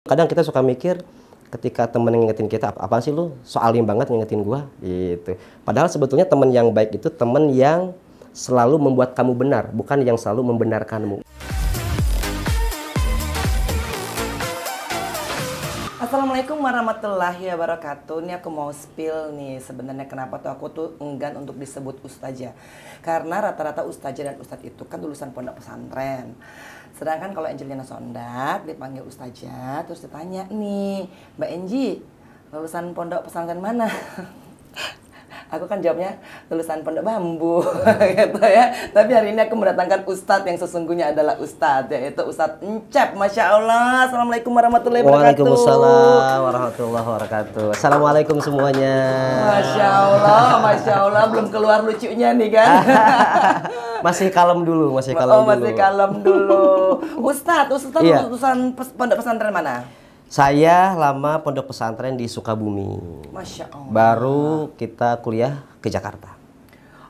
Kadang kita suka mikir ketika temen yang ngingetin kita, apa sih lu so alim banget ngingetin gua gitu. Padahal sebetulnya temen yang baik itu temen yang selalu membuat kamu benar, bukan yang selalu membenarkanmu. Assalamualaikum warahmatullahi wabarakatuh. Ini aku mau spill nih sebenarnya kenapa tuh aku tuh enggan untuk disebut ustazah. Karena rata-rata ustazah dan ustadz itu kan lulusan pondok pesantren. Sedangkan kalau Angelina Sondak dipanggil ustazah, terus ditanya nih, Mbak Enji, lulusan pondok pesantren mana? Aku kan jawabnya lulusan pondok bambu gitu ya. Tapi hari ini aku mendatangkan ustadz yang sesungguhnya adalah ustadz, yaitu Ustadz Encep. Masya Allah. Assalamualaikum warahmatullahi wabarakatuh. Waalaikumsalam warahmatullahi wabarakatuh. Assalamualaikum semuanya. Masya Allah, belum keluar lucunya nih kan. Masih kalem dulu, masih kalem dulu. Masih kalem dulu. Ustadz Iya. lulusan pondok pesantren mana? Saya lama pondok pesantren di Sukabumi. Masya Allah. Baru kita kuliah ke Jakarta.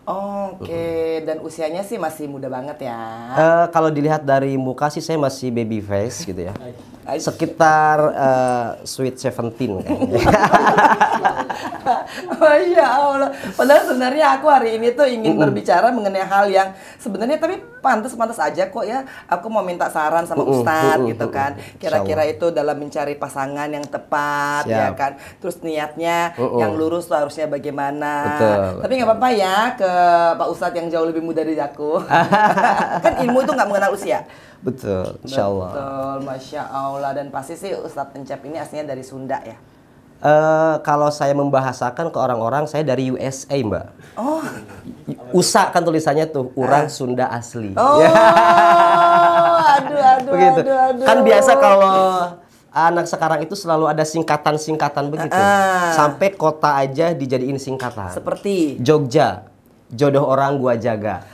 Oke, dan usianya sih masih muda banget ya. Kalau dilihat dari muka sih saya masih baby face gitu ya. Sekitar sweet 17 kayaknya. Masya Allah. Padahal sebenarnya aku hari ini tuh ingin berbicara mengenai hal yang sebenarnya tapi pantas-pantas aja kok ya. Aku mau minta saran sama Ustadz gitu kan. Kira-kira itu dalam mencari pasangan yang tepat. Siap. Ya kan. Terus niatnya yang lurus tuh harusnya bagaimana. Betul. Tapi nggak apa-apa ya ke Pak Ustadz yang jauh lebih muda dari aku. Kan ilmu itu nggak mengenal usia. Betul, insya Allah. Betul, Masya Allah. Dan pasti sih Ustadz Encep ini aslinya dari Sunda ya. Kalau saya membahasakan ke orang-orang, saya dari USA, Mbak. Oh. USA kan tulisannya tuh, orang Sunda asli. Oh. Ya. Aduh. Begitu. Kan biasa kalau anak sekarang itu selalu ada singkatan-singkatan begitu. Sampai kota aja dijadiin singkatan. Seperti Jogja, jodoh orang gua jaga.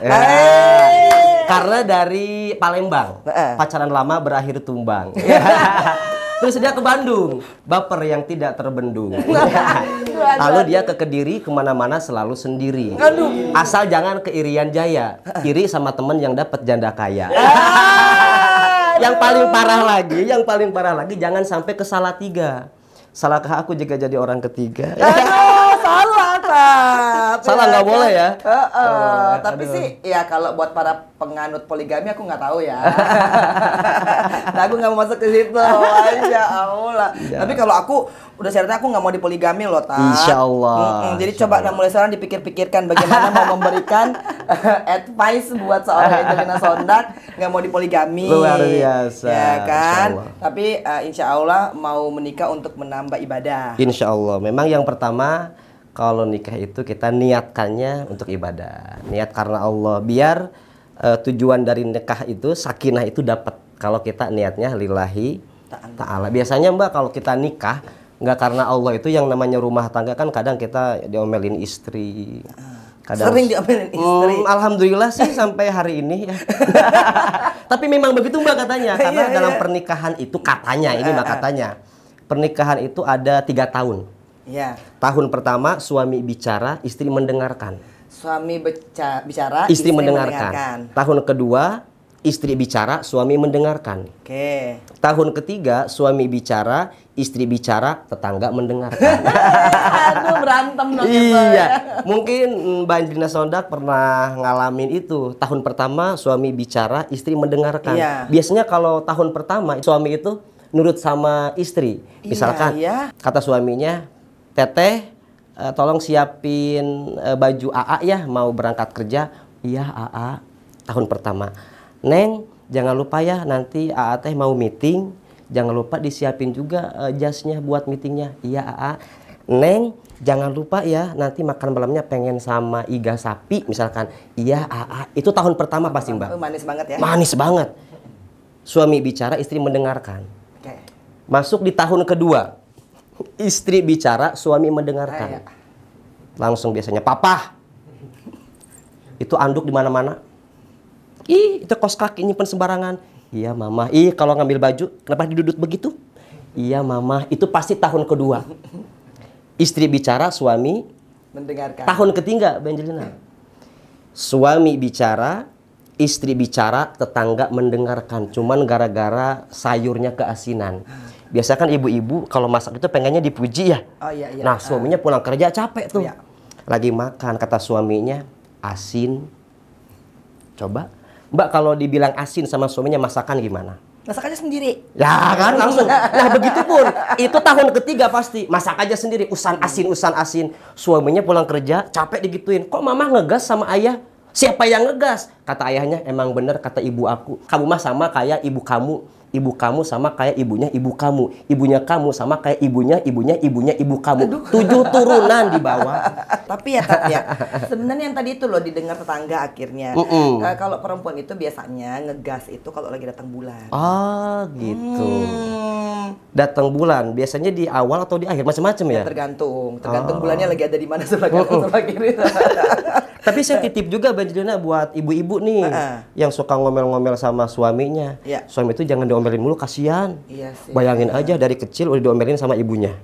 Karena dari Palembang, pacaran lama berakhir tumbang. Terus dia ke Bandung, baper yang tidak terbendung. Lalu dia ke Kediri, kemana-mana selalu sendiri. Asal jangan ke Irian Jaya, iri sama temen yang dapat janda kaya. Yang paling parah lagi, jangan sampai ke Salatiga. Salahkah aku jika jadi orang ketiga? salah kan? Salah nggak boleh ya? Tapi sih ya kalau buat para penganut poligami aku nggak tahu ya. Nah aku nggak mau masuk ke situ. Masya Allah. Ya. Tapi kalau aku udah syaratnya aku nggak mau dipoligami loh, Ta. Insya Allah. Jadi coba mulai sekarang dipikir-pikirkan bagaimana mau memberikan advice buat seorang Angelina Sondak nggak mau dipoligami. Luar biasa. Ya kan? Insya Allah. Tapi insya Allah mau menikah untuk menambah ibadah. Insya Allah. Memang yang pertama kalau nikah itu kita niatkannya untuk ibadah. Niat karena Allah. Biar tujuan dari nikah itu sakinah itu dapat. Kalau kita niatnya lillahi ta'ala. Biasanya Mbak kalau kita nikah nggak karena Allah itu yang namanya rumah tangga kan kadang kita diomelin istri. Kadang, sering diomelin istri. Alhamdulillah sih sampai hari ini ya. Tapi memang begitu Mbak katanya. Karena dalam pernikahan itu katanya, ini Mbak katanya. Pernikahan itu ada 3 tahun. Ya. Tahun pertama suami bicara, istri mendengarkan. Suami bicara, Istri mendengarkan. Tahun kedua istri bicara, suami mendengarkan. Oke. Tahun ketiga suami bicara, istri bicara, tetangga mendengarkan. Aduh berantem dong. Iya. Mungkin Mbak Angelina Sondak pernah ngalamin itu. Tahun pertama suami bicara, istri mendengarkan. Iya. Biasanya kalau tahun pertama suami itu nurut sama istri. Misalkan kata suaminya, Teteh, tolong siapin baju AA ya, mau berangkat kerja. Iya AA, tahun pertama. Neng, jangan lupa ya nanti AA teh mau meeting, jangan lupa disiapin juga jasnya buat meetingnya. Iya AA. Neng, jangan lupa ya nanti makan malamnya pengen sama iga sapi misalkan. Iya AA. Itu tahun pertama pasti Mbak. Manis banget ya. Manis banget. Suami bicara, istri mendengarkan. Oke. Masuk di tahun kedua. Istri bicara, suami mendengarkan. Langsung biasanya, Papa. Itu anduk di mana-mana. Ih, itu kos kaki nyimpen sembarangan. Iya, Mama. Ih, kalau ngambil baju, kenapa didudut begitu? Iya, Mama. Itu pasti tahun kedua. Istri bicara, suami mendengarkan. Tahun ketiga, Benjelina. Suami bicara, istri bicara, tetangga mendengarkan. Cuman gara-gara sayurnya keasinan. Biasa kan ibu-ibu kalau masak itu pengennya dipuji ya. Oh iya iya. Nah, suaminya pulang kerja capek tuh. Iya. Lagi makan, kata suaminya, asin. Coba, Mbak kalau dibilang asin sama suaminya masakan gimana? Masak aja sendiri. Ya kan langsung. Nah begitu pun, itu tahun ketiga pasti. Masak aja sendiri, usan asin. Suaminya pulang kerja, capek digituin. Kok mama ngegas sama ayah? Siapa yang ngegas? Kata ayahnya, emang bener kata ibu aku. Kamu mah sama kayak ibu kamu. Ibu kamu sama kayak ibunya ibu kamu. Ibunya kamu sama kayak ibunya ibu kamu. Aduh. 7 turunan di bawah. Tapi ya Tat ya, sebenarnya yang tadi itu loh didengar tetangga akhirnya. Kalau perempuan itu biasanya ngegas itu kalau lagi datang bulan. Oh gitu. Datang bulan biasanya di awal atau di akhir macam-macam ya? Tergantung bulannya lagi ada di mana sebelah kanan sebelah kiri. Tapi saya titip juga Mbak Angelina buat ibu-ibu nih yang suka ngomel-ngomel sama suaminya. Ya. Suami itu jangan diomelin mulu, kasihan. Iya sih. Bayangin aja dari kecil udah diomelin sama ibunya.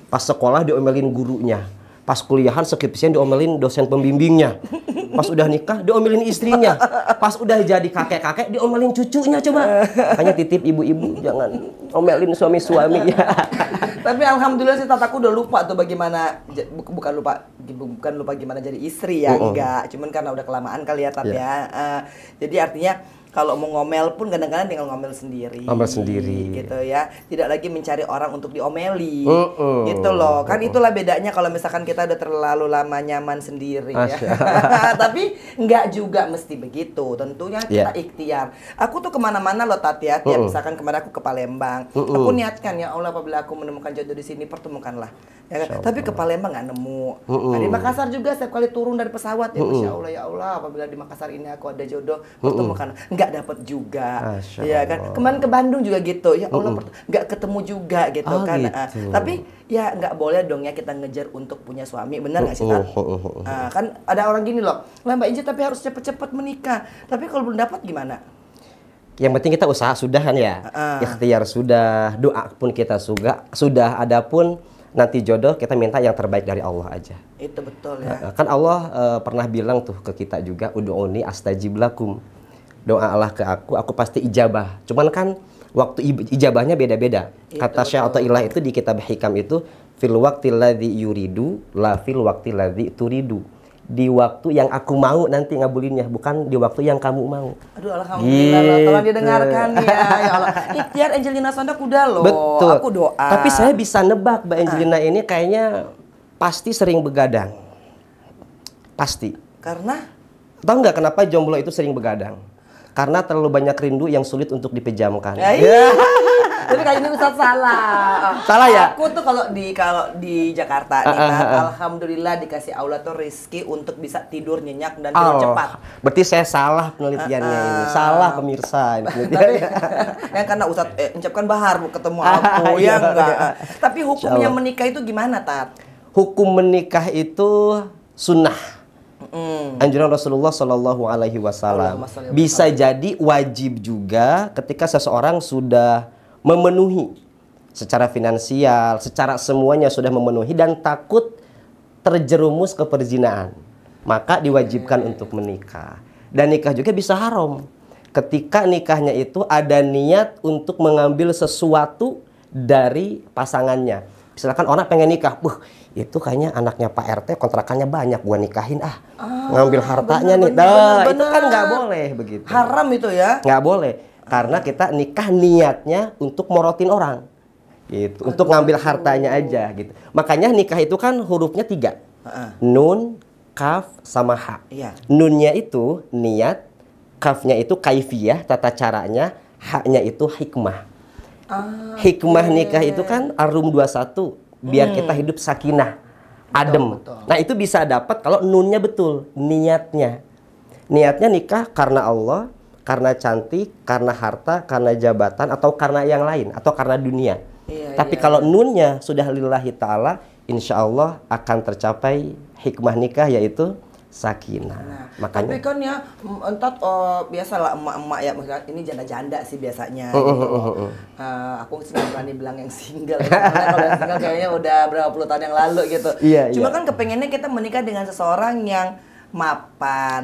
Pas sekolah diomelin gurunya. Pas kuliahan skripsian diomelin dosen pembimbingnya. Pas udah nikah diomelin istrinya. Pas udah jadi kakek-kakek diomelin cucunya coba. Hanya titip ibu-ibu jangan omelin suami-suaminya. Tapi alhamdulillah sih Tataku udah lupa tuh bagaimana bukan lupa gimana jadi istri ya, enggak. Cuman karena udah kelamaan kali ya Tat ya. Jadi artinya kalau mau ngomel pun kadang-kadang tinggal ngomel sendiri. Ngomel sendiri. Gitu ya. Tidak lagi mencari orang untuk diomeli. Gitu loh. Kan itulah bedanya kalau misalkan kita udah terlalu lama nyaman sendiri ya. Tapi nggak juga mesti begitu. Tentunya kita ikhtiar. Aku tuh kemana-mana loh Tat ya. Tiap misalkan kemarin aku ke Palembang. Aku niatkan ya Allah apabila aku menemukan jodoh di sini pertemukanlah. Ya kan? Tapi ke Palembang nggak nemu. Nah, di Makassar juga setiap kali turun dari pesawat ya Masya Allah ya Allah apabila di Makassar ini aku ada jodoh pertemukan. Nggak dapat juga. Ya kan? Kemarin ke Bandung juga gitu. Ya Allah nggak ketemu juga gitu kan. Gitu. Tapi ya nggak boleh dong ya kita ngejar untuk punya suami. Benar nggak sih Tat? Kan ada orang gini loh. Lah Mbak Inci tapi harus cepet-cepet menikah. Tapi kalau belum dapat gimana? Yang penting kita usaha sudah kan ya. Ikhtiar sudah, doa pun kita sudah, adapun nanti jodoh kita minta yang terbaik dari Allah aja. Itu betul ya. Kan Allah pernah bilang tuh ke kita juga, ud'uni astajib lakum. Doalah ke aku pasti ijabah. Cuman kan waktu ijabahnya beda-beda. Kata Syekh Athaillah itu di kitab Hikam itu fil waqtil ladzi yuridu la fil waqtil ladzi turidu. Di waktu yang aku mau nanti ngabulinnya, bukan di waktu yang kamu mau. Aduh alhamdulillah gitu. Tolong didengarkan ya. Ya Allah. Ikhtiar Angelina Sondak udah loh. Betul. Aku doa. Tapi saya bisa nebak Mbak Angelina ini kayaknya pasti sering begadang. Pasti. Karena? Tahu nggak kenapa jomblo itu sering begadang? Karena terlalu banyak rindu yang sulit untuk dipejamkan. Tapi kali ini Ustadz salah. Salah ya? Aku tuh kalau di Jakarta nih, alhamdulillah dikasih Allah tuh rezeki untuk bisa tidur nyenyak dan tidur cepat. Berarti saya salah penelitiannya ini. Salah pemirsa ini Tapi yang karena Ustadz ucapkan bahar ketemu aku ya enggak. Tapi hukumnya menikah itu gimana, Tat? Hukum menikah itu sunnah. Anjuran Rasulullah Shallallahu Alaihi Wasallam. Bisa jadi wajib juga ketika seseorang sudah memenuhi secara finansial, secara semuanya sudah memenuhi dan takut terjerumus ke perzinaan, maka diwajibkan untuk menikah. Dan nikah juga bisa haram ketika nikahnya itu ada niat untuk mengambil sesuatu dari pasangannya. Misalkan orang pengen nikah, itu kayaknya anaknya Pak RT kontrakannya banyak, gua nikahin ngambil hartanya nih. Itu kan nggak boleh begitu. Haram itu ya? Nggak boleh. Karena kita nikah niatnya untuk morotin orang, gitu, untuk ngambil hartanya aja, gitu. Makanya nikah itu kan hurufnya 3, nun, kaf, sama ha. Nunnya itu niat, kafnya itu kaifiyah, tata caranya, haknya itu hikmah. Hikmah nikah itu kan Ar-Rum 21, biar kita hidup sakinah, adem. Nah itu bisa dapat kalau nunnya betul, niatnya. Niatnya nikah karena Allah, karena cantik, karena harta, karena jabatan, atau karena yang lain, atau karena dunia. Tapi kalau nunnya sudah lillahi ta'ala, insya Allah akan tercapai hikmah nikah yaitu sakinah. Makanya. Tapi kan ya, entot biasalah emak-emak ya, ini janda-janda sih biasanya. Aku sih nggak berani bilang yang single. Kalau yang single kayaknya udah berapa puluh tahun yang lalu gitu. Cuma kan kepengennya kita menikah dengan seseorang yang mapan,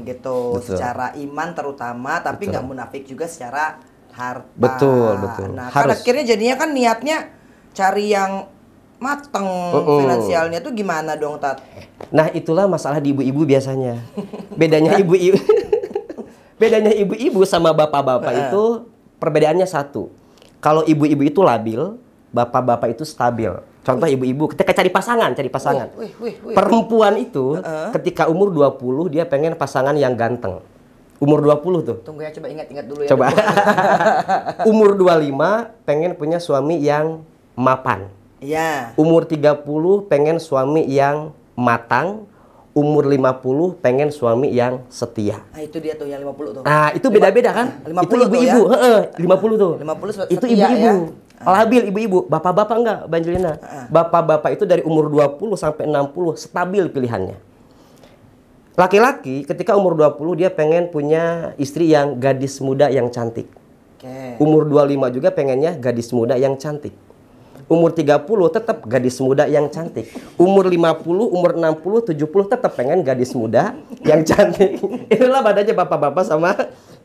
gitu, secara iman terutama, tapi nggak munafik juga secara harta. Betul, betul. Nah, kan Harus. akhirnya jadinya kan niatnya cari yang mateng finansialnya tuh gimana dong, Tat? Nah, itulah masalah di ibu-ibu biasanya. Bedanya ibu-ibu bedanya ibu-ibu sama bapak-bapak itu perbedaannya satu. Kalau ibu-ibu itu labil, bapak-bapak itu stabil. Contoh ibu-ibu ketika cari pasangan. Wih. Perempuan itu ketika umur 20 dia pengen pasangan yang ganteng. Umur 20 tuh. Tunggu ya, coba ingat-ingat dulu ya. Coba. Umur 25 pengen punya suami yang mapan. Iya. Umur 30 pengen suami yang matang. Umur 50 pengen suami yang setia. Nah, itu dia tuh yang 50 tuh. Nah, itu beda-beda kan? 50 itu ibu-ibu, tuh ya? 50 tuh. 50 itu setia ibu-ibu. ya? Labil ibu-ibu, bapak-bapak enggak, Banjelina. Bapak-bapak itu dari umur 20 sampai 60 stabil pilihannya. Laki-laki ketika umur 20 dia pengen punya istri yang gadis muda yang cantik. Umur 25 juga pengennya gadis muda yang cantik. Umur 30 tetap gadis muda yang cantik. Umur 50, umur 60, 70 tetap pengen gadis muda yang cantik. Itulah bedanya bapak-bapak sama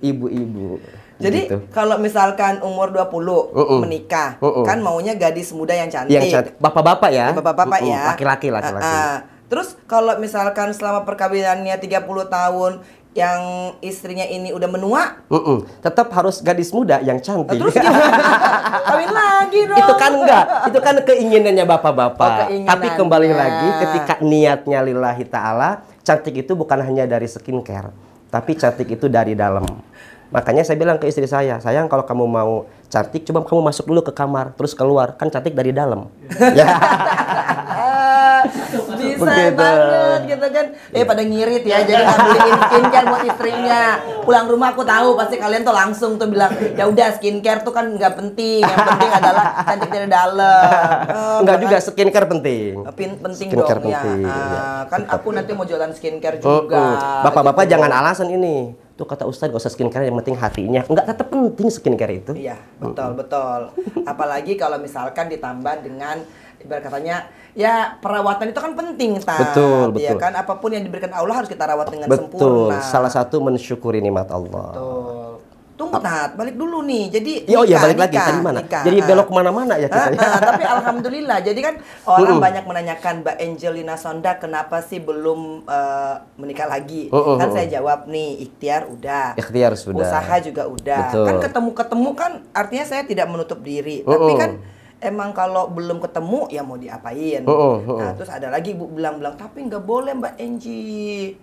ibu-ibu. Jadi gitu. kalau misalkan umur 20 menikah, kan maunya gadis muda yang cantik. Yang cantik. Bapak-bapak ya. Bapak-bapak ya. Laki-laki. Terus kalau misalkan selama perkawinannya 30 tahun yang istrinya ini udah menua, tetap harus gadis muda yang cantik. Terus gimana? Kawin lagi dong. Itu kan enggak, itu kan keinginannya bapak-bapak. Keinginannya. Tapi kembali lagi ketika niatnya lillahi ta'ala, cantik itu bukan hanya dari skincare, tapi cantik itu dari dalam. Makanya saya bilang ke istri saya, sayang kalau kamu mau cantik, coba kamu masuk dulu ke kamar, terus keluar, kan cantik dari dalam. Ya. Bisa banget gitu kan. Pada ngirit ya, jadi nggak beliin skincare buat istrinya. Pulang rumah aku tahu pasti kalian tuh langsung tuh bilang, ya udah skincare tuh kan nggak penting, yang penting adalah cantik dari dalam. Enggak juga, skincare penting. Penting Skincare dong penting, ya. Kan aku nanti mau jualan skincare juga. Bapak-bapak gitu. jangan alasan ini. Tuh kata Ustadz gak usah skincare, yang penting hatinya. Enggak, tetap penting skincare itu. Iya, betul. Apalagi kalau misalkan ditambah dengan ibarat katanya ya perawatan itu kan penting, Betul. ya kan, apapun yang diberikan Allah harus kita rawat dengan Betul. sempurna. Salah satu mensyukuri nikmat Allah. Betul. Tunggu Tat, balik dulu nih. Jadi balik lagi tadi mana? Jadi belok kemana-mana ya kita. Tapi alhamdulillah. Jadi kan orang banyak menanyakan Mbak Angelina Sonda kenapa sih belum menikah lagi? Kan saya jawab nih, ikhtiar udah. Ikhtiar sudah. Usaha juga udah. Betul. Kan ketemu kan artinya saya tidak menutup diri. Tapi kan emang kalau belum ketemu ya mau diapain. Nah, terus ada lagi ibu bilang tapi nggak boleh Mbak Enji.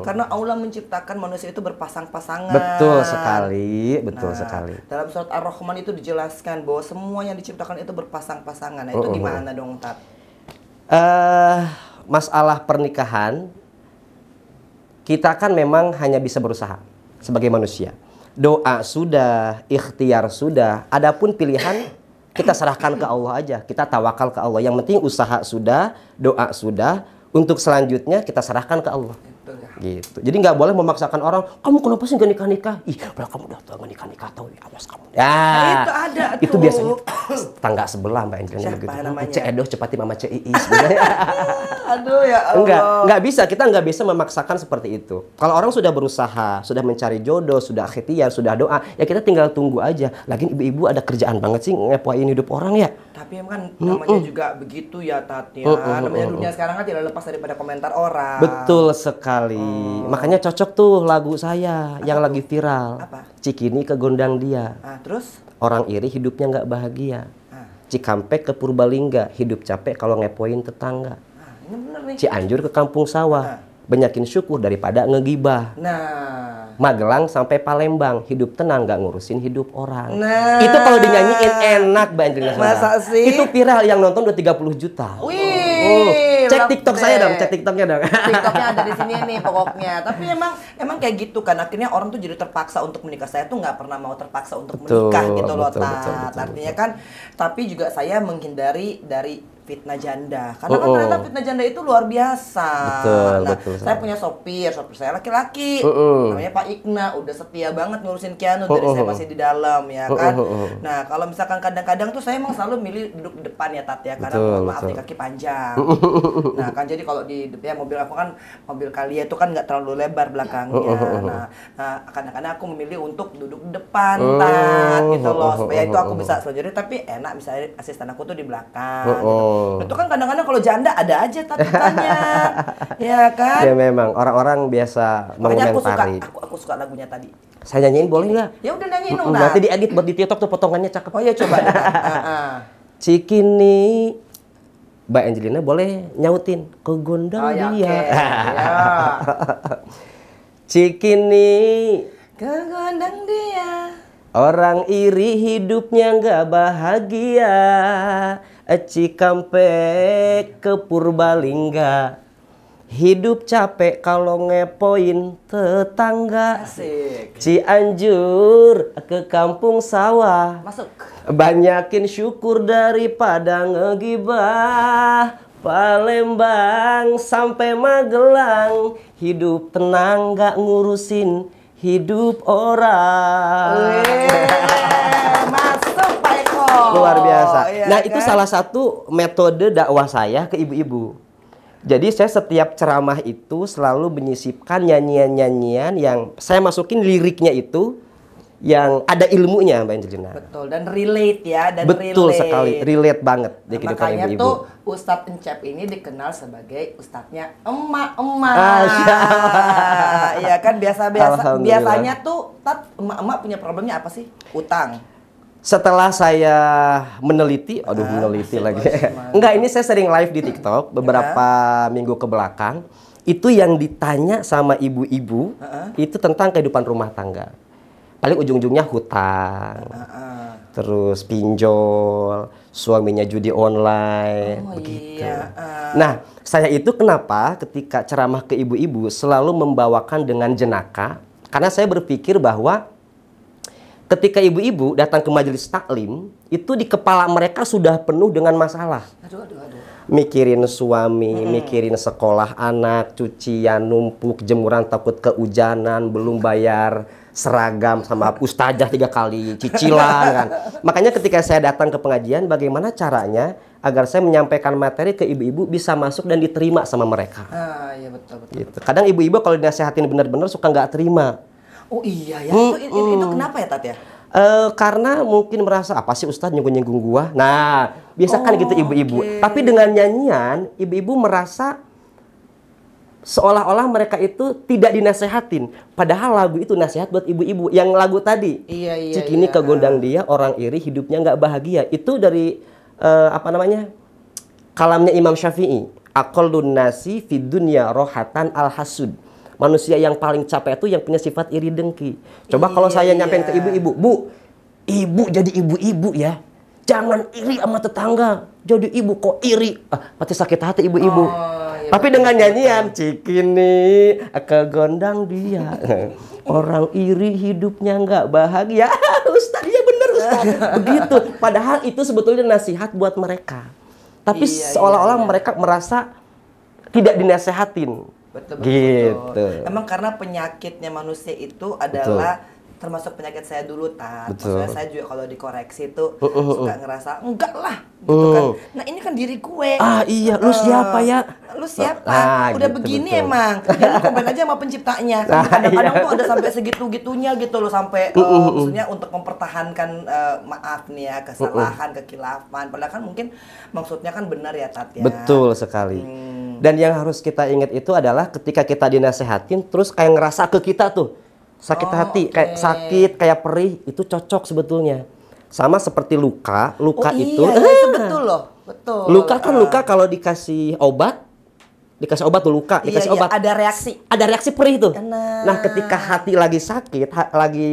Karena Allah menciptakan manusia itu berpasang-pasangan. Betul sekali. Dalam surat Ar-Rahman itu dijelaskan bahwa semua yang diciptakan itu berpasang-pasangan. Nah, itu gimana dong, Tat? Masalah pernikahan, kita kan memang hanya bisa berusaha sebagai manusia. Doa sudah, ikhtiar sudah, adapun pilihan kita serahkan ke Allah aja, kita tawakal ke Allah. Yang penting usaha sudah, doa sudah, untuk selanjutnya kita serahkan ke Allah. Gitu. Jadi nggak boleh memaksakan orang, kamu kenapa sih nggak nikah-nikah? Ih, padahal kamu udah tua nikah-nikah, tahu ya, awas kamu. Ya, itu ada tuh. Itu biasanya tangga sebelah Mbak Angelina Siapa gitu. namanya? Cik Edo cepati Mama Cii sebenarnya. Aduh ya Allah. Nggak bisa, kita nggak bisa memaksakan seperti itu. Kalau orang sudah berusaha, sudah mencari jodoh, sudah ikhtiar, sudah doa, ya kita tinggal tunggu aja. Lagian ibu-ibu ada kerjaan banget sih ngepoin hidup orang ya. Tapi kan namanya juga begitu ya, Tat ya. Namanya dunia sekarang kan tidak lepas daripada komentar orang. Betul sekali. Makanya cocok tuh lagu saya yang lagi viral. Apa? Cikini ke gondang dia. Terus? Orang iri hidupnya nggak bahagia. Cikampek ke Purbalingga, hidup capek kalau ngepoin tetangga. Ini bener nih. Cianjur ke Kampung Sawah, banyakin syukur daripada ngegibah. Magelang sampai Palembang, hidup tenang nggak ngurusin hidup orang. Itu kalau dinyanyiin enak Mbak Angelina Sonda. Masa sih? Itu viral, yang nonton udah 30 juta. Wih, cek TikTok saya dong, cek TikToknya dong. TikToknya ada di sini nih pokoknya. Tapi emang kayak gitu kan, akhirnya orang tuh jadi terpaksa untuk menikah. Saya tuh nggak pernah mau terpaksa untuk menikah gitu loh, Tat. Artinya kan, tapi juga saya menghindari dari fitnah janda. Karena kan ternyata fitnah janda itu luar biasa. Betul, saya punya sopir saya laki-laki. Namanya Pak Ikna, udah setia banget ngurusin Keanu dari saya masih di dalam ya kan. Nah, kalau misalkan kadang-kadang tuh saya emang selalu milih duduk di depan ya Tat ya, karena maaf nih kaki panjang. Nah, kan jadi kalau di ya, mobil aku kan mobil Kalia itu kan nggak terlalu lebar belakangnya. Nah, kadang-kadang aku memilih untuk duduk di depan Tat gitu loh, supaya itu aku bisa sendiri tapi enak misalnya asisten aku tuh di belakang gitu. Itu kan kadang-kadang kalau janda ada aja tanya, ya kan? Ya memang orang-orang biasa mengomentari. Aku suka lagunya tadi. Saya nyanyiin boleh nggak? Ya udah nyanyiin dong. Nanti diedit buat di TikTok tuh potongannya cakep. Oh ya coba. Cikini, Mbak Angelina boleh nyautin ke gondang dia. Okay. Ya. Cikini, ke gondang dia. Orang iri hidupnya nggak bahagia. Cikampek ke Purbalingga, hidup capek kalau ngepoin tetangga. Asik. Cianjur ke kampung sawah, Masuk. banyakin syukur daripada ngegibah. Palembang sampai Magelang, hidup tenang nggak ngurusin hidup orang. Masuk Pak Eko. Luar biasa. Iya, Nah, kan? itu salah satu metode dakwah saya ke ibu-ibu. Jadi saya setiap ceramah itu selalu menyisipkan nyanyian-nyanyian yang saya masukin liriknya itu yang ada ilmunya, Mbak Angelina. Betul, dan relate ya, dan Betul relate. sekali, relate banget di kehidupan Makanya ibu-ibu. tuh Ustadz Encep ini dikenal sebagai ustadznya emak-emak. Iya kan, biasanya tuh emak-emak punya problemnya apa sih? Utang. Setelah saya meneliti, meneliti lagi. Enggak, ini saya sering live di TikTok beberapa minggu ke belakang. Itu yang ditanya sama ibu-ibu itu tentang kehidupan rumah tangga. Paling ujung-ujungnya hutang, terus pinjol, suaminya judi online, begitu. Iya. Nah, saya itu kenapa ketika ceramah ke ibu-ibu selalu membawakan dengan jenaka, karena saya berpikir bahwa ketika ibu-ibu datang ke majelis taklim, itu di kepala mereka sudah penuh dengan masalah. Aduh. Mikirin suami, mikirin sekolah anak, cucian numpuk, jemuran takut kehujanan, belum bayar seragam sama ustazah 3 kali, cicilan kan. Makanya ketika saya datang ke pengajian, bagaimana caranya agar saya menyampaikan materi ke ibu-ibu bisa masuk dan diterima sama mereka. Iya betul. Gitu. Kadang ibu-ibu kalau dinasehatin benar-benar suka nggak terima. Oh iya ya, itu kenapa ya Tat ya? Karena mungkin merasa apa sih Ustadz nyinggung-nyinggung gua. Nah, biasa kan gitu ibu-ibu. Tapi dengan nyanyian, ibu-ibu merasa seolah-olah mereka itu tidak dinasehatin. Padahal lagu itu nasihat buat ibu-ibu. Yang lagu tadi, Iya. Cikini ke gondang dia, orang iri hidupnya nggak bahagia. Itu dari kalamnya Imam Syafi'i. Aqallun nasi fid dunya rohatan al-hasud. Manusia yang paling capek itu yang punya sifat iri dengki. Coba kalau saya nyampein ke ibu-ibu, Bu, ibu jadi ibu-ibu ya. Jangan iri sama tetangga. Jadi ibu kok iri. Pasti sakit hati ibu-ibu. Tapi dengan nyanyian Cikini ke gondang dia. Orang iri hidupnya nggak bahagia. Ustaz, iya bener Ustaz. Begitu. Padahal itu sebetulnya nasihat buat mereka. Tapi seolah-olah mereka merasa tidak dinasehatin. Betul. Emang karena penyakitnya manusia itu adalah termasuk penyakit saya dulu, Tat. Maksudnya saya juga kalau dikoreksi tuh suka ngerasa enggak lah gitu kan. Nah, ini kan diri gue. Iya, lu siapa ya? Lu siapa? Udah gitu, begini emang. Ya lu komen aja sama penciptanya. Kadang-kadang tuh ada sampai segitu-gitunya gitu loh, sampai maksudnya untuk mempertahankan maaf nih ya, kesalahan, kekilafan. Padahal kan mungkin maksudnya kan benar ya, Tat ya. Betul sekali. Dan yang harus kita ingat itu adalah ketika kita dinasehatin terus kayak ngerasa ke kita tuh sakit hati, kayak sakit, kayak perih, itu cocok sebetulnya. Sama seperti luka itu. Itu betul loh, betul. Luka kan luka kalau dikasih obat tuh luka, dikasih obat. Ada reaksi. Ada reaksi perih tuh. Nah, ketika hati lagi sakit,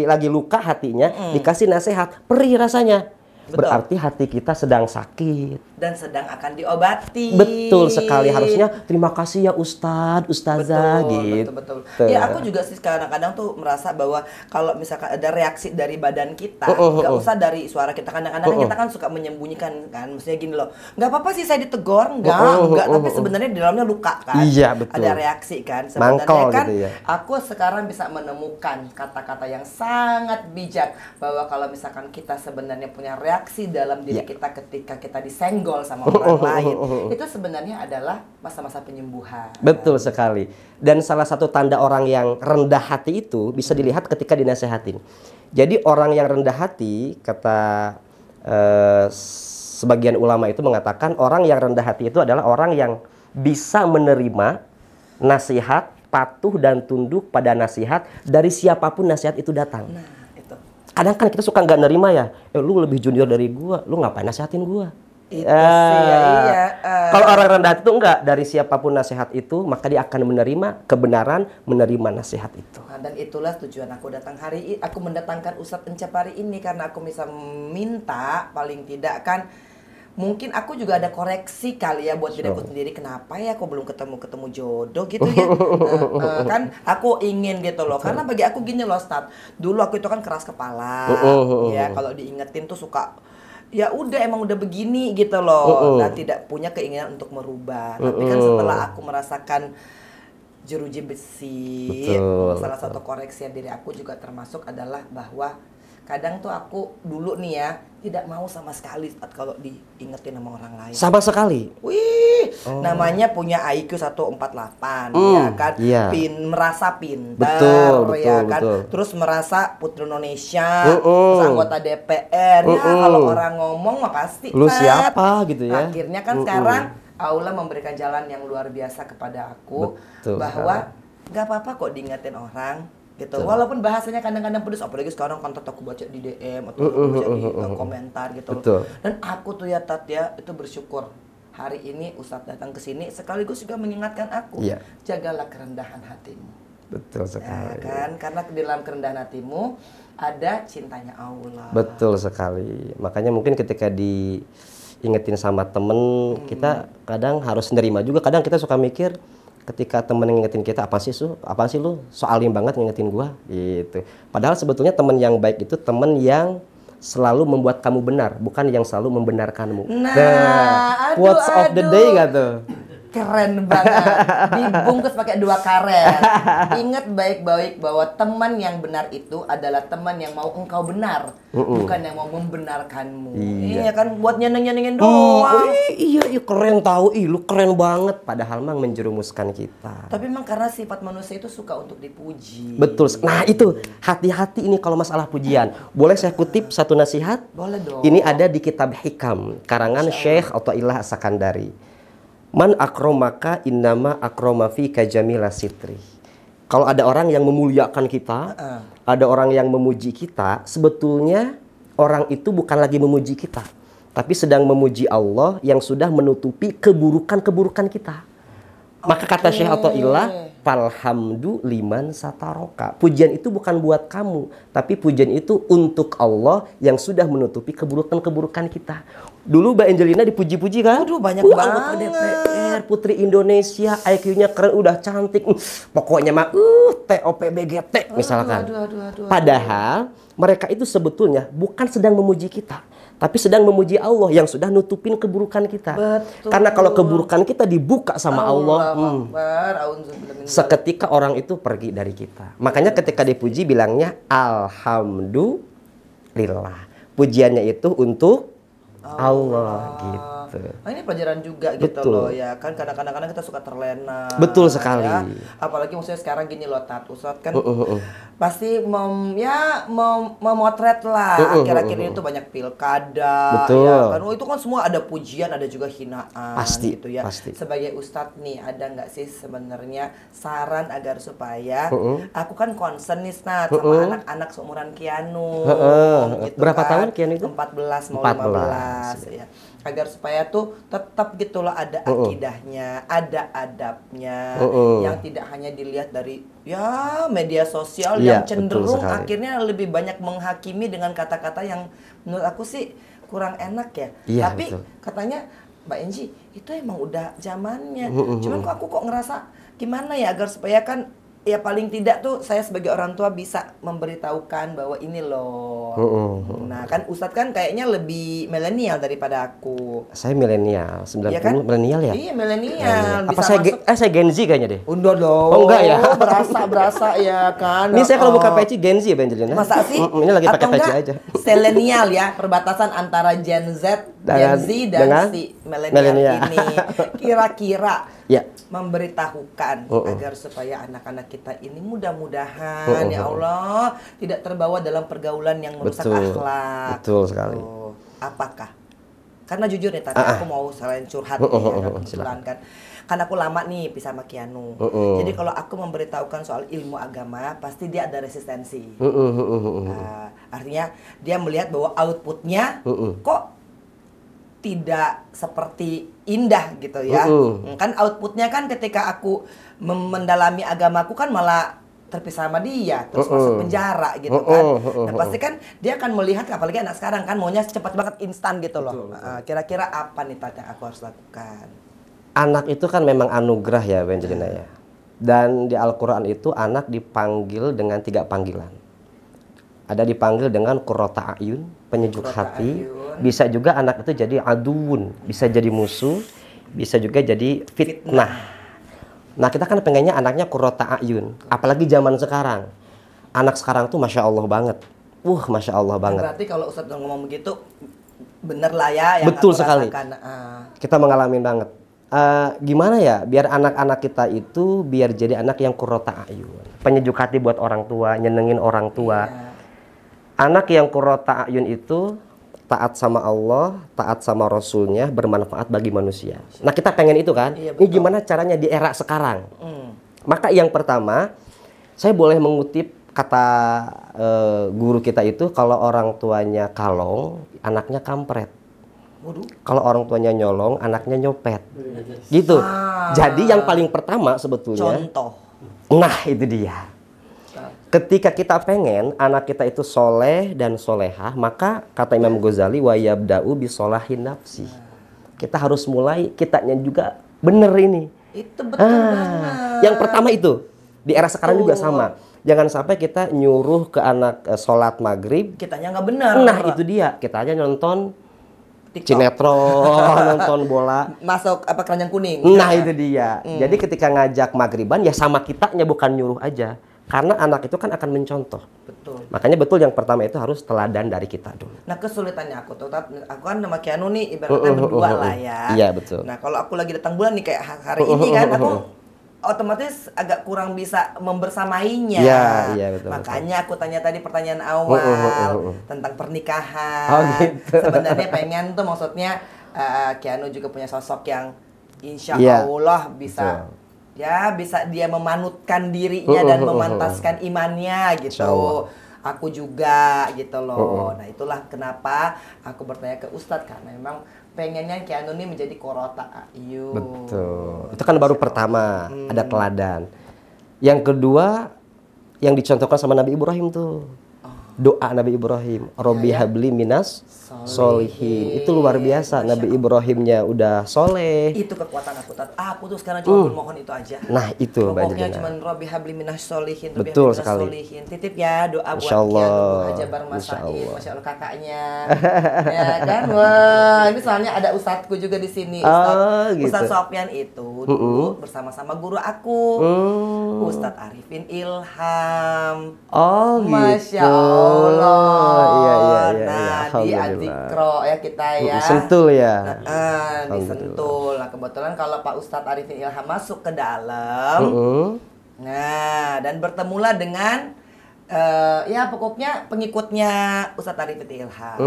lagi luka hatinya, dikasih nasihat, perih rasanya. Betul. berarti hati kita sedang sakit dan sedang akan diobati. Betul sekali, harusnya terima kasih ya Ustadz, Ustazah gitu. Betul. Ya aku juga sih kadang-kadang tuh merasa bahwa kalau misalkan ada reaksi dari badan kita, nggak usah dari suara kita. Kadang-kadang kita kan suka menyembunyikan kan, maksudnya gini loh, nggak apa-apa sih saya ditegor, enggak, tapi sebenarnya di dalamnya luka kan. Iya betul. Ada reaksi kan, sebenarnya Mangkol kan. Gitu ya. Aku sekarang bisa menemukan kata-kata yang sangat bijak bahwa kalau misalkan kita sebenarnya punya reaksi dalam diri kita ketika kita disenggol sama orang lain, itu sebenarnya adalah masa-masa penyembuhan. Betul sekali. Dan salah satu tanda orang yang rendah hati itu bisa dilihat ketika dinasehatin. Jadi orang yang rendah hati, kata sebagian ulama itu mengatakan orang yang rendah hati itu adalah orang yang bisa menerima nasihat, patuh dan tunduk pada nasihat dari siapapun nasihat itu datang. Nah, itu. Kadang kan kita suka nggak nerima ya, lu lebih junior dari gua, lu ngapain nasihatin gua? Itu sih ya, iya. Kalau orang rendah hati itu enggak, dari siapapun nasihat itu, maka dia akan menerima kebenaran, menerima nasihat itu. Nah, dan itulah tujuan aku datang hari ini, aku mendatangkan Ustadz Encep hari ini karena aku bisa minta paling tidak kan. Mungkin aku juga ada koreksi kali ya buat diri aku sendiri, kenapa ya aku belum ketemu jodoh gitu ya. Kan aku ingin gitu loh. Karena bagi aku gini loh, Ustadz. Dulu aku itu kan keras kepala. Ya, kalau diingetin tuh suka ya udah emang udah begini gitu loh. Nah, tidak punya keinginan untuk merubah. Tapi kan setelah aku merasakan jeruji besi, salah satu koreksi yang diri aku juga termasuk adalah bahwa kadang tuh aku dulu nih ya tidak mau sama sekali saat kalau diingetin sama orang lain. Sama sekali. Wih, namanya punya IQ 148 ya kan. Iya. Merasa pintar betul, ya kan. Betul. Terus merasa putri Indonesia, terus anggota DPR. Ya kalau orang ngomong mah pasti lu siapa gitu ya. Akhirnya kan sekarang Allah memberikan jalan yang luar biasa kepada aku. Betul, bahwa nggak apa-apa kok diingetin orang gitu. Walaupun bahasanya kadang-kadang pedes, apalagi sekarang kontak aku baca di DM atau aku baca di komentar gitu. Dan aku tuh ya Tat ya, itu bersyukur hari ini Ustadz datang ke sini sekaligus juga mengingatkan aku, jagalah kerendahan hatimu. Betul sekali. Ya kan? Karena di dalam kerendahan hatimu ada cintanya Allah. Betul sekali. Makanya mungkin ketika diingetin sama temen, kita kadang harus nerima juga. Kadang kita suka mikir, ketika temen ngingetin kita, apa sih lu soalin banget ngingetin gua gitu. Padahal sebetulnya temen yang baik itu temen yang selalu membuat kamu benar, bukan yang selalu membenarkanmu. Nah, quotes of the day nggak tuh? Keren banget, dibungkus pakai 2 karet. Ingat baik-baik bahwa teman yang benar itu adalah teman yang mau engkau benar, bukan yang mau membenarkanmu. Iya kan, buat nyeneng-nyenengin doang. Iya keren tahu, lu keren banget. Padahal mah menjerumuskan kita. Tapi memang karena sifat manusia itu suka untuk dipuji. Betul. Nah itu, hati-hati ini kalau masalah pujian. Boleh saya kutip satu nasihat? Boleh dong. Ini ada di kitab Hikam, karangan Syekh Athaillah As-Sakandari. Man akromaka innama akroma fika jamila sitri. Kalau ada orang yang memuliakan kita, ada orang yang memuji kita, sebetulnya orang itu bukan lagi memuji kita, tapi sedang memuji Allah yang sudah menutupi keburukan-keburukan kita. Maka kata Syekh Athaillah, falhamdu liman sataroka. Pujian itu bukan buat kamu, tapi pujian itu untuk Allah yang sudah menutupi keburukan-keburukan kita. Dulu Mbak Angelina dipuji-puji kan? Aduh, banyak banget. Anggota DPR, Putri Indonesia, IQ-nya keren, udah cantik. Pokoknya mah TOPBGT misalkan. Aduh. Padahal mereka itu sebetulnya bukan sedang memuji kita, tapi sedang memuji Allah yang sudah nutupin keburukan kita. Betul. Karena kalau keburukan kita dibuka sama Allah, seketika orang itu pergi dari kita. Makanya ketika dipuji bilangnya alhamdulillah. Pujiannya itu untuk Allah gitu. Nah, ini pelajaran juga gitu loh ya kan, kadang-kadang kita suka terlena. Betul sekali. Ya. Apalagi maksudnya sekarang gini loh Tat, Ustadz kan pasti memotret lah akhir-akhir ini tuh banyak pilkada. Betul. Ya kan, itu kan semua ada pujian ada juga hinaan. Pasti, gitu ya. Pasti. Sebagai Ustadz nih ada nggak sih sebenarnya saran agar supaya aku kan concern nih Tat sama anak-anak seumuran Kianu. Gitu berapa kan. tahun Kianu itu? 14 mau 15 ya. Agar supaya tuh tetap gitulah ada akidahnya, ada adabnya, yang tidak hanya dilihat dari ya media sosial yang cenderung akhirnya lebih banyak menghakimi dengan kata-kata yang menurut aku sih kurang enak ya. Iya, Tapi betul. katanya Mbak Enji itu emang udah zamannya. Cuman kok aku kok ngerasa gimana ya agar supaya kan ya paling tidak tuh saya sebagai orang tua bisa memberitahukan bahwa ini loh. Nah kan Ustadz kan kayaknya lebih milenial daripada aku. Saya milenial, 90 Iya kan? milenial ya? Iya milenial. Apa saya saya Gen Z kayaknya deh? Udah dong. Oh enggak ya? Berasa ya kan. Ini saya kalau buka peci Gen Z ya Benjelina? Masa sih? Ini lagi pakai peci aja. Selenial ya, perbatasan antara Gen Z, Gen Z dan si milenial ini. Kira-kira ya, memberitahukan agar supaya anak-anak kita ini mudah-mudahan ya Allah tidak terbawa dalam pergaulan yang merusak akhlak. Betul sekali. Apakah? Karena jujur nih tadi aku mau selain curhat nih, kebetulan kan aku lama nih pisah sama Kianu. Jadi kalau aku memberitahukan soal ilmu agama, pasti dia ada resistensi. Artinya dia melihat bahwa outputnya kok tidak seperti indah gitu ya. Kan outputnya kan ketika aku mendalami agamaku kan malah terpisah sama dia, terus masuk penjara gitu kan. Nah pasti kan dia akan melihat, apalagi anak sekarang kan maunya cepat banget instan gitu loh. Kira-kira apa nih Tata yang aku harus lakukan? Anak itu kan memang anugerah ya Benjelina ya. Dan di Al-Quran itu anak dipanggil dengan 3 panggilan. Ada dipanggil dengan qurrata a'yun, penyejuk hati. Bisa juga anak itu jadi aduun, bisa jadi musuh, bisa juga jadi fitnah. Nah kita kan pengennya anaknya qurrata a'yun, apalagi zaman sekarang. Anak sekarang tuh Masya Allah banget. Masya Allah banget. Berarti kalau Ustadz ngomong begitu, bener lah ya yang betul aku sekali. rasakan. Kita mengalami banget. Gimana ya biar anak-anak kita itu biar jadi anak yang qurrata a'yun, penyejuk hati buat orang tua, nyenengin orang tua. Anak yang qurrata a'yun itu taat sama Allah, taat sama Rasulnya, bermanfaat bagi manusia. Nah kita pengen itu kan. Ini gimana caranya di era sekarang? Maka yang pertama, saya boleh mengutip kata guru kita itu, kalau orang tuanya kalong, anaknya kampret. Kalau orang tuanya nyolong, anaknya nyopet. Gitu. Jadi yang paling pertama sebetulnya. Contoh. Nah itu dia. Ketika kita pengen anak kita itu soleh dan solehah, maka kata Imam Ghazali, wa yabda'u bisolahin nafsi. Kita harus mulai kitanya juga bener ini. Itu betul banget. Yang pertama itu di era sekarang juga sama. Jangan sampai kita nyuruh ke anak sholat maghrib, kitanya nggak benar. Nah itu dia, kita aja nonton sinetron, nonton bola, masuk apa keranjang kuning. Nah itu dia. Jadi ketika ngajak maghriban ya sama kitanya, bukan nyuruh aja. Karena anak itu kan akan mencontoh. Betul. Makanya betul yang pertama itu harus teladan dari kita dulu. Nah kesulitannya aku tuh, aku kan sama Kianu nih ibaratnya berdua lah ya. Iya betul. Nah kalau aku lagi datang bulan nih kayak hari ini kan, aku otomatis agak kurang bisa membersamainya. Iya betul. Makanya aku tanya tadi pertanyaan awal tentang pernikahan. Oh gitu. Sebenarnya pengen tuh maksudnya Kianu juga punya sosok yang insya Allah bisa. Betul. Ya bisa dia memanutkan dirinya dan memantaskan imannya gitu. Aku juga gitu loh. Nah itulah kenapa aku bertanya ke Ustadz, karena memang pengennya Kianu ini menjadi qurrata a'yun. Betul. Itu kan baru pertama, ada teladan. Yang kedua yang dicontohkan sama Nabi Ibrahim tuh. Doa Nabi Ibrahim, Robbi habli minas solihin. Itu luar biasa. Nabi Ibrahimnya udah soleh. Itu kekuatan aku. Aku tuh sekarang cuma bermohon itu aja. Nah itu Mbak pokoknya Jelina. Cuma Robbi habli minas solihin. Betul sekali. Solihin. Titip ya doa buat Kianu Haja Barmasaid, Masya Allah kakaknya. Ya kan, wah ini soalnya ada ustadzku juga di sini. Ustadz Sofyan itu dulu bersama-sama guru aku, Ustadz Arifin Ilham. Masya Allah. Iya. Nah di Adikro ya kita ya. Sentul ya. Di Sentul. Nah kebetulan kalau Pak Ustadz Arifin Ilham masuk ke dalam, nah dan bertemulah dengan ya pokoknya pengikutnya Ustadz Arifin Ilham.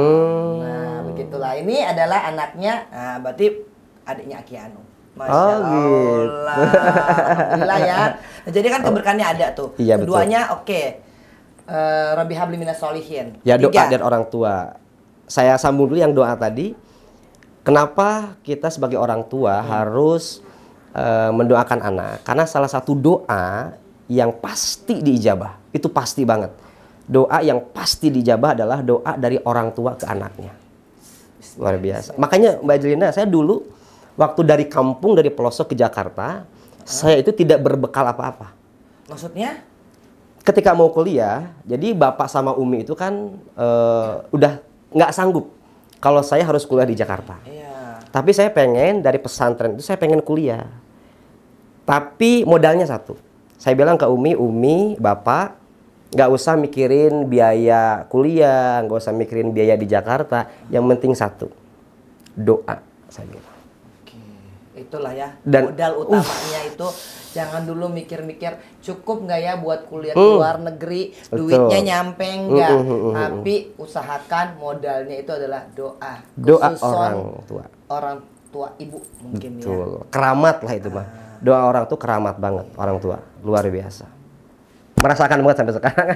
Nah begitulah, ini adalah anaknya, berarti adiknya Kianu. Masya Allah. Alhamdulillah ya. Nah, jadi kan keberkahannya ada tuh. Iya, keduanya oke. Robbi habli minas solihin. Ya doa dari orang tua. Saya sambung dulu yang doa tadi. Kenapa kita sebagai orang tua harus mendoakan anak? Karena salah satu doa yang pasti diijabah, itu pasti banget. Doa yang pasti diijabah adalah doa dari orang tua ke anaknya. Luar biasa. Makanya Mbak Jelina, saya dulu waktu dari kampung, dari pelosok ke Jakarta, saya itu tidak berbekal apa-apa. Maksudnya? Ketika mau kuliah, jadi bapak sama Umi itu kan udah nggak sanggup kalau saya harus kuliah di Jakarta. Iya. Tapi saya pengen dari pesantren itu saya pengen kuliah. Tapi modalnya satu. Saya bilang ke Umi, Bapak nggak usah mikirin biaya kuliah, nggak usah mikirin biaya di Jakarta. Yang penting satu, doa. Saya bilang. Oke, itulah ya. Dan modal utamanya itu jangan dulu mikir-mikir cukup nggak ya buat kuliah ke luar negeri, duitnya nyampe nggak. Tapi usahakan modalnya itu adalah doa. Doa Khususon orang tua. Orang tua ibu mungkin. Betul. Keramat lah itu mah. Doa orang tuh keramat banget, orang tua. Luar biasa. Merasakan banget sampai sekarang.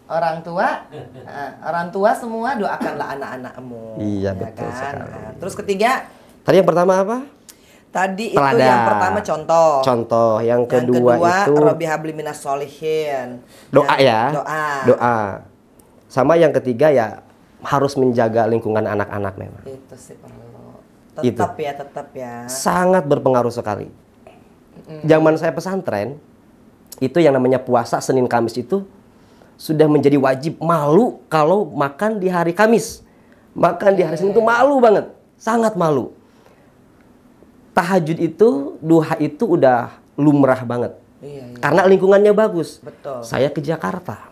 Orang tua semua doakanlah anak-anakmu. Iya, ya betul kan? sekali. Nah, terus ketiga, Tadi yang pertama apa? tadi Teladan. itu yang pertama contoh. Contoh. Yang kedua itu Rabbi habli minas solihin. doa ya. Doa. Sama yang ketiga ya harus menjaga lingkungan anak-anak memang. Itu sih perlu. Itu. Tetap ya. Sangat berpengaruh sekali. Zaman saya pesantren, itu yang namanya puasa Senin Kamis itu sudah menjadi wajib. Malu kalau makan di hari Kamis. Makan di hari Senin itu malu banget. Sangat malu. Tahajud itu, duha itu udah lumrah banget. Iya. Karena lingkungannya bagus. Betul. Saya ke Jakarta.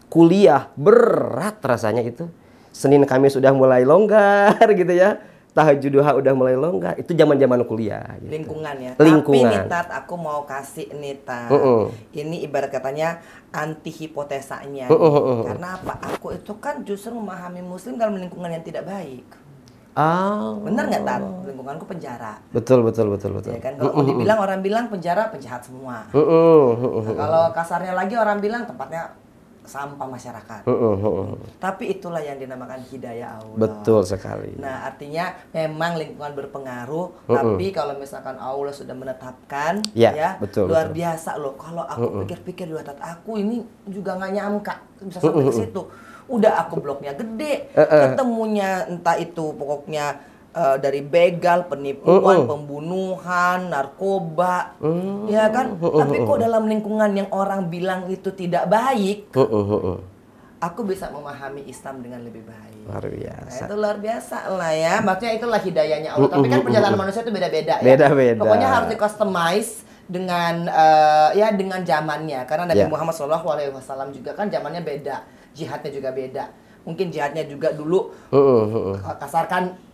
Kuliah berat rasanya itu. Senin Kamis sudah mulai longgar gitu ya. Tahajud duha udah mulai longgar. Itu zaman-zaman kuliah gitu. Lingkungan ya. Lingkungan. Tapi nih Tat, aku mau kasih nih Tat. Ini ibarat katanya anti hipotesanya. Karena apa? Aku itu kan justru memahami muslim dalam lingkungan yang tidak baik. Bener nggak Tat? Lingkunganku penjara. Betul. Ya kan? Kalau dibilang orang bilang penjara penjahat semua. Nah, kalau kasarnya lagi orang bilang tempatnya sampah masyarakat. Tapi itulah yang dinamakan hidayah Allah. Betul sekali. Nah, artinya memang lingkungan berpengaruh, tapi kalau misalkan Allah sudah menetapkan, betul, luar biasa loh. Kalau aku pikir-pikir dua tat, aku ini juga nggak nyangka bisa sampai ke situ. Udah aku bloknya gede, ketemunya entah itu pokoknya dari begal, penipuan, pembunuhan, narkoba, ya kan? Tapi kok dalam lingkungan yang orang bilang itu tidak baik, aku bisa memahami Islam dengan lebih baik. Luar biasa. Nah, itu luar biasa lah ya. Maksudnya itulah hidayahnya Allah. Tapi kan perjalanan manusia itu beda-beda ya. Beda-beda. Pokoknya harus di-customize dengan dengan zamannya. Karena Nabi Muhammad SAW juga kan zamannya beda, jihadnya juga beda. Mungkin jihadnya juga dulu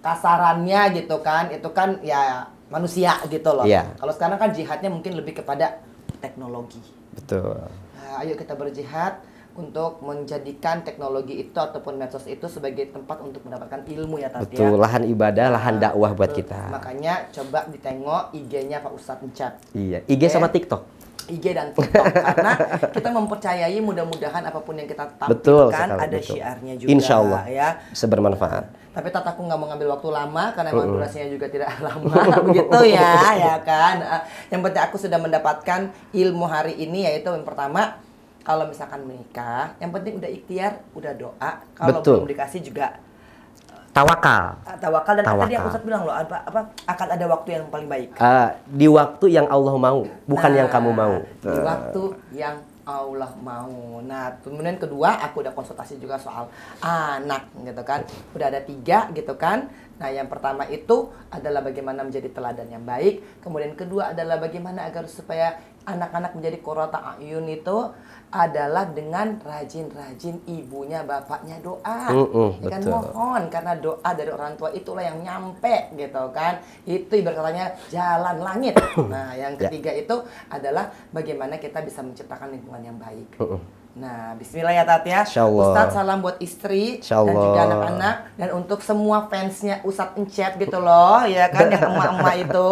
kasarannya gitu kan, itu kan ya manusia gitu loh. Kalau sekarang kan jihadnya mungkin lebih kepada teknologi. Betul. Nah, ayo kita berjihad untuk menjadikan teknologi itu ataupun medsos itu sebagai tempat untuk mendapatkan ilmu ya Tat. Betul, lahan ibadah, lahan dakwah buat kita. Makanya coba ditengok IG-nya Pak Ustadz Encat. Iya, IG sama TikTok. IG dan TikTok karena kita mempercayai mudah-mudahan apapun yang kita tampilkan ada syiarnya juga. Insya Allah ya. Bisa bermanfaat. Tapi Tat, aku nggak mau ngambil waktu lama karena memang durasinya juga tidak lama begitu ya kan. Yang penting aku sudah mendapatkan ilmu hari ini, yaitu yang pertama, kalau misalkan menikah, yang penting udah ikhtiar, udah doa. Kalau belum dikasih juga tawakal. Tawakal, dan tadi yang Ustadz bilang loh, apa akan ada waktu yang paling baik. Di waktu yang Allah mau, bukan yang kamu mau. Di waktu yang Allah mau. Nah, kemudian kedua, aku udah konsultasi juga soal anak gitu kan. Udah ada 3 gitu kan. Nah, yang pertama itu adalah bagaimana menjadi teladan yang baik. Kemudian kedua adalah bagaimana agar supaya anak-anak menjadi qurrata a'yun itu adalah dengan rajin-rajin ibunya bapaknya doa. Ya kan, mohon, karena doa dari orang tua itulah yang nyampe gitu kan. Itu ibarat katanya jalan langit. Nah, yang ketiga itu adalah bagaimana kita bisa menciptakan lingkungan yang baik. Nah, bismillah ya Tat ya. Ustadz salam buat istri dan juga anak-anak, dan untuk semua fansnya Ustadz Encat gitu loh, ya kan, yang emak-emak itu.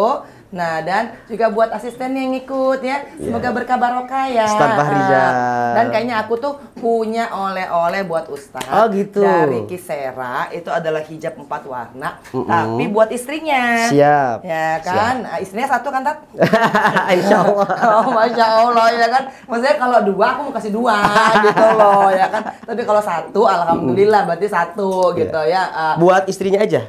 Nah, dan juga buat asisten yang ngikut ya. Semoga berkah barokah ya. Ustadz Bahrijal. Dan kayaknya aku tuh punya oleh-oleh buat Ustadz. Oh gitu. Dari Kisera, itu adalah hijab 4 warna. Tapi buat istrinya. Siap. Ya kan? Siap. Istrinya 1 kan, Tat? Insya Allah. Oh, Masya Allah ya kan. Maksudnya kalau 2 aku mau kasih 2 gitu loh ya kan. Tapi kalau 1 alhamdulillah berarti 1 gitu ya. Buat istrinya aja.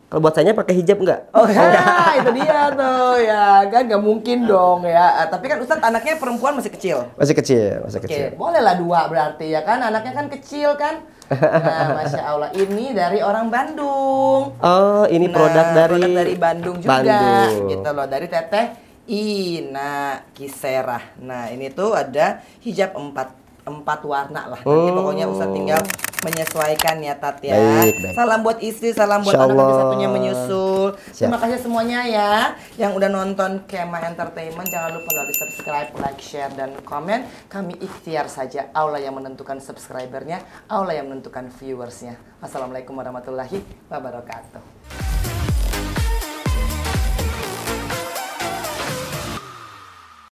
Kalau buat saya pakai hijab enggak? Oh ya, itu dia tuh ya kan nggak mungkin dong ya. Tapi kan Ustadz anaknya perempuan masih kecil. Masih kecil, masih kecil. Oke, bolehlah 2 berarti ya kan. Anaknya kan kecil kan. Nah, Masya Allah, ini dari orang Bandung. Oh, ini produk dari Bandung juga, Bandung. gitu loh, dari Teteh Ina Kisera. Nah, ini tuh ada hijab 4 warna lah. Nanti pokoknya Ustadz tinggal menyesuaikan ya, Tat ya. Baik. Salam buat istri, salam buat anak yang satunya menyusul. Terima kasih semuanya ya yang udah nonton Kema Entertainment. Jangan lupa di subscribe, like, share, dan komen. Kami ikhtiar saja. Allah yang menentukan subscribernya, Allah yang menentukan viewersnya. Wassalamualaikum warahmatullahi wabarakatuh.